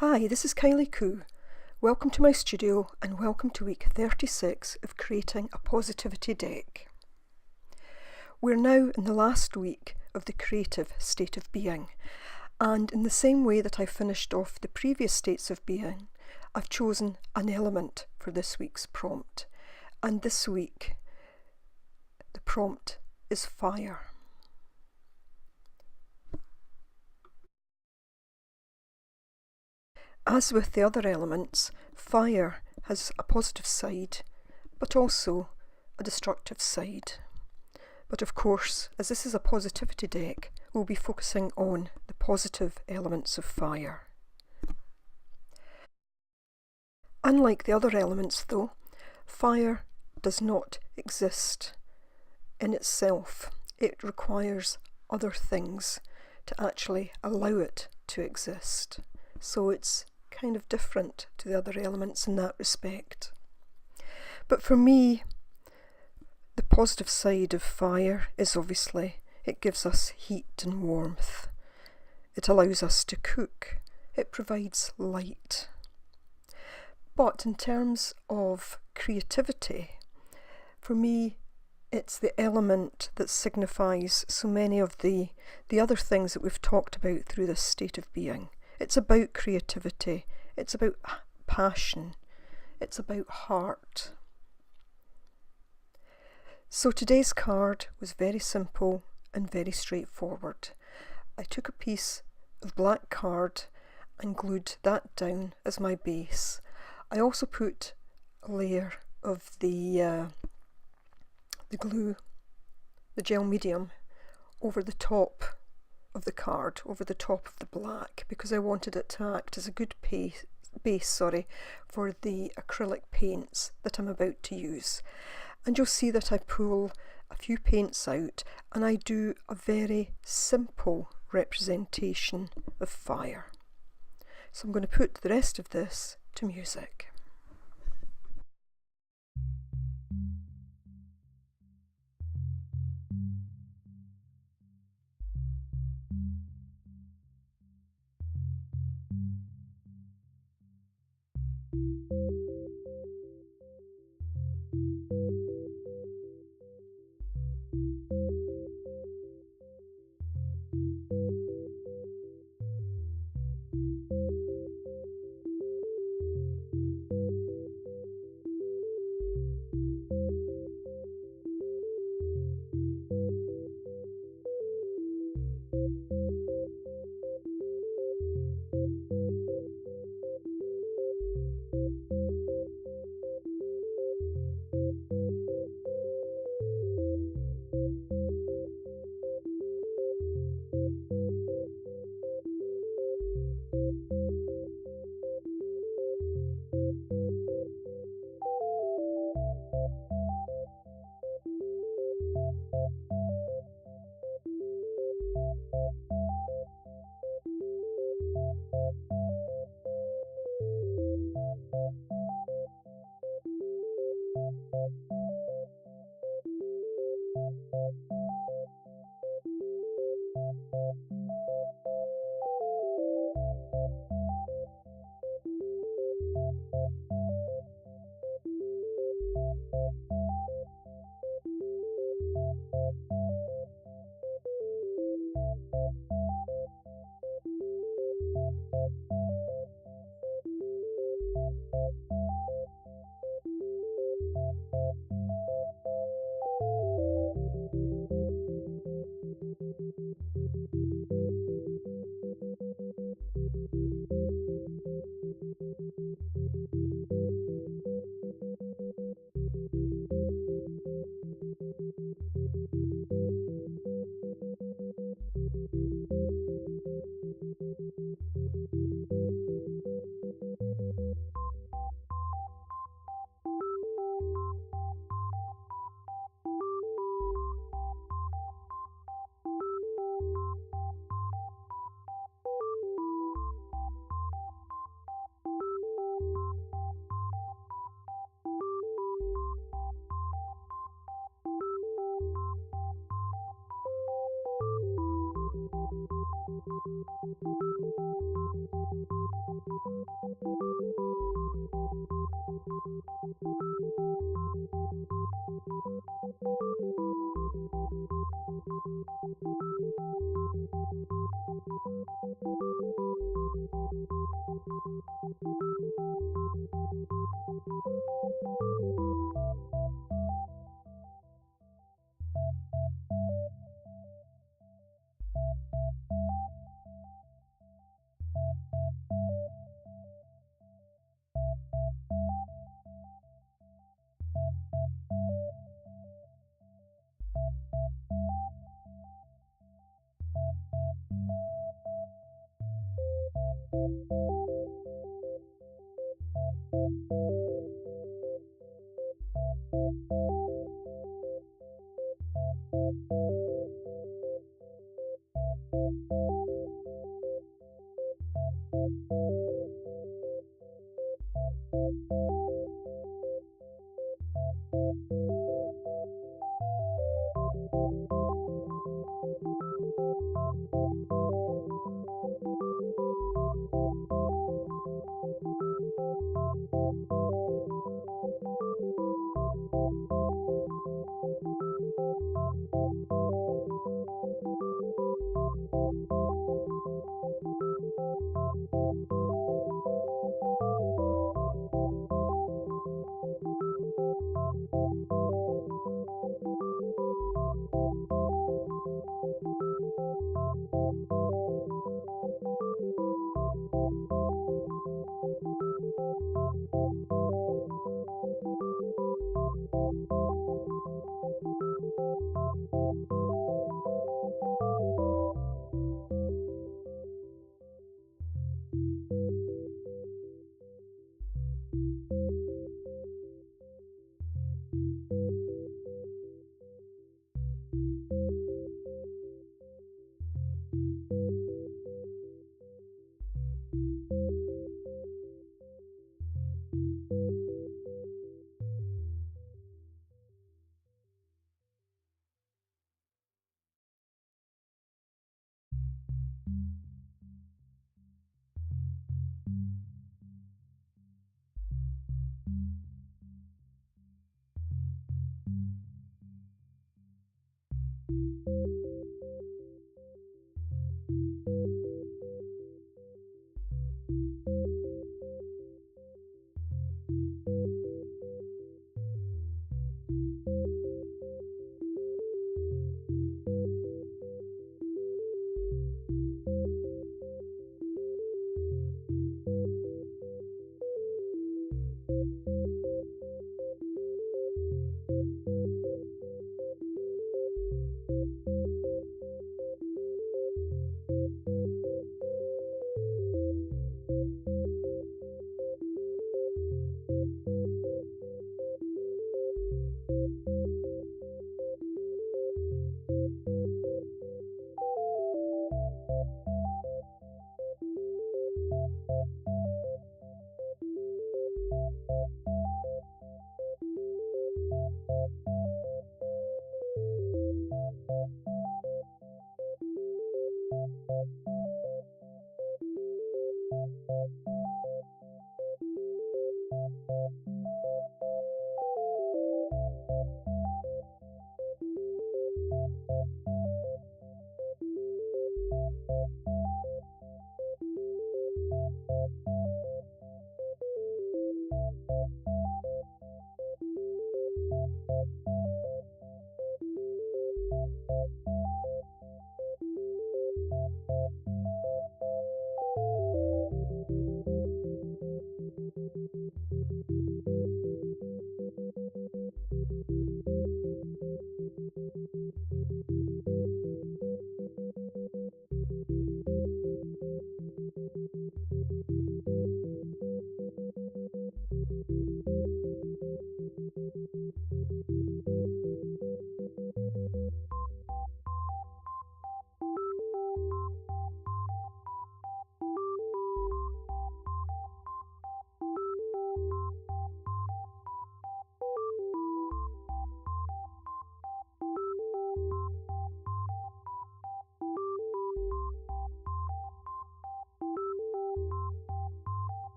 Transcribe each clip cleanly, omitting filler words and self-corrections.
Hi, this is Kylie Koo. Welcome to my studio and welcome to week 36 of creating a positivity deck. We're now in the last week of the creative state of being, and in the same way that I finished off the previous states of being, I've chosen an element for this week's prompt. And this week, the prompt is fire. As with the other elements, fire has a positive side, but also a destructive side. But of course, as this is a positivity deck, we'll be focusing on the positive elements of fire. Unlike the other elements though, fire does not exist in itself. It requires other things to actually allow it to exist. So it's kind of different to the other elements in that respect. But for me, the positive side of fire is obviously it gives us heat and warmth. It allows us to cook. It provides light. But in terms of creativity, for me, it's the element that signifies so many of the other things that we've talked about through this state of being. It's about creativity, it's about passion, it's about heart. So today's card was very simple and very straightforward. I took a piece of black card and glued that down as my base. I also put a layer of the glue, the gel medium, over the top of the card, over the top of the black, because I wanted it to act as a good base for the acrylic paints that I'm about to use. And you'll see that I pull a few paints out and I do a very simple representation of fire. So I'm going to put the rest of this to music.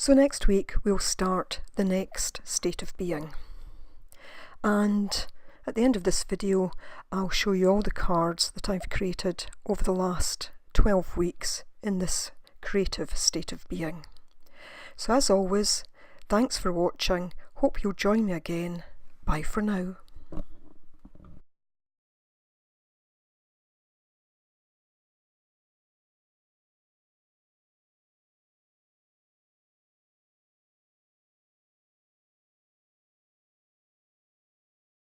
So next week we'll start the next state of being. And at the end of this video, I'll show you all the cards that I've created over the last 12 weeks in this creative state of being. So as always, thanks for watching. Hope you'll join me again. Bye for now.